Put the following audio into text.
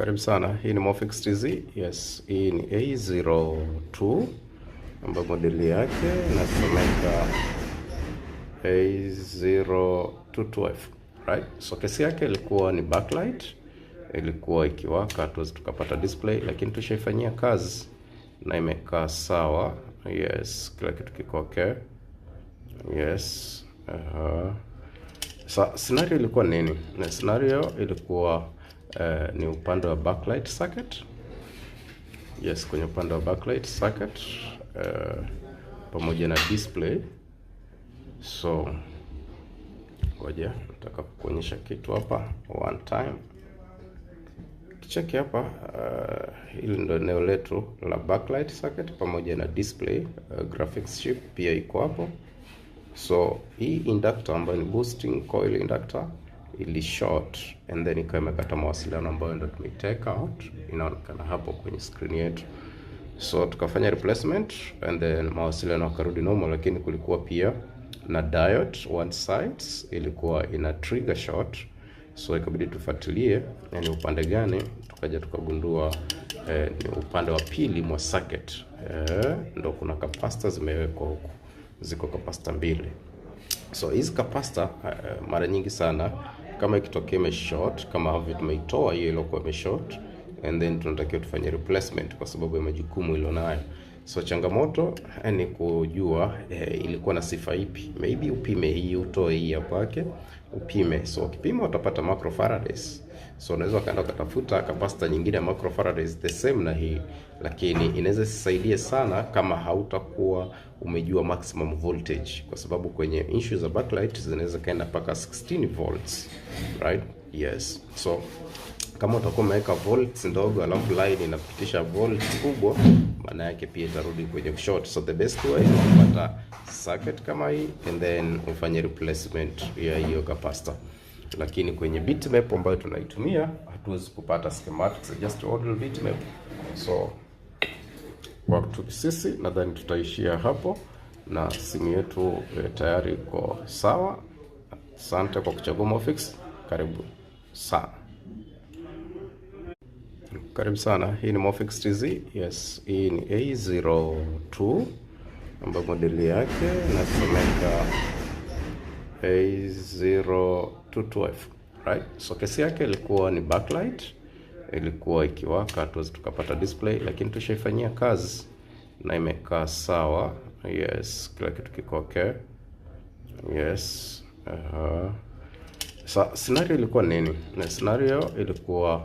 Karibu sana, hii ni Mofix TZ. Yes, hii ni A02 ambayo modeli yake inasomeka A0212, right? So kesi yake ilikuwa ni backlight, ilikuwa ikiwaka tuwezi tukapata display, lakini tushaifanyia kazi na imekaa sawa. Yes, kila kitu kiko okay. Yes. Scenario ilikuwa nini? Na scenario ilikuwa ni upande wa backlight circuit. Yes, kwenye upande wa backlight circuit pamoja na display. So ngoja nataka kuonyesha kitu hapa one time. Kicheki hapa, hili ndio eneo letu la backlight circuit pamoja na display. Graphics chip pia iko hapo. So hii inductor ambayo ni boosting coil inductor ili short and then ikawa imekata mawasiliano ambayo ndio tumetake out, inaonekana hapo kwenye screen yetu. So tukafanya replacement and then mawasiliano yakarudi normal, lakini kulikuwa pia na diode one side ilikuwa ina trigger short. So ikabidi tufuatilie ni upande gani, tukaja tukagundua ni upande wa pili mwa circuit. Ndio kuna capacitor zimewekwa huko, ziko capacitor mbili. So hizi capacitor mara nyingi sana kama ikitokea ime short, kama hivi tumeitoa hiyo iliyokuwa ime short, and then tunatakiwa tufanye replacement kwa sababu ya majukumu ilionayo. So changamoto ni kujua ilikuwa na sifa ipi. Maybe upime hii, utoe hii hapo yake, upime. So ukipima utapata microfarads. So unaweza kaenda kutafuta capacitor nyingine ya microfarads the same na hii, lakini inaweza sisaidie sana kama hautakuwa umejua maximum voltage, kwa sababu kwenye issue za backlight zinaweza kaenda mpaka 16 volts, right? Yes. So kama utakuwa umeweka volts ndogo alafu line inapitisha volts kubwa, maana yake pia itarudi kwenye short. So the best way ni kupata circuit kama hii and then ufanye replacement ya hiyo capacitor. Lakini kwenye bitmap ambayo tunaitumia hatuwezi kupata schematics, just order bitmap. So kwa sisi nadhani tutaishia hapo na simu yetu tayari iko sawa. Asante kwa kuchagua Mofix. Karibu sana. Karibu sana, hii ni Mofix TZ. Yes, hii ni A02 ambayo modeli yake inasomeka A0212, right? So kesi yake ilikuwa ni backlight, ilikuwa ikiwaka tuwezi tukapata display, lakini tushaifanyia kazi na imekaa sawa. Yes, kila kitu kiko okay. Yes. Scenario ilikuwa nini? Na scenario ilikuwa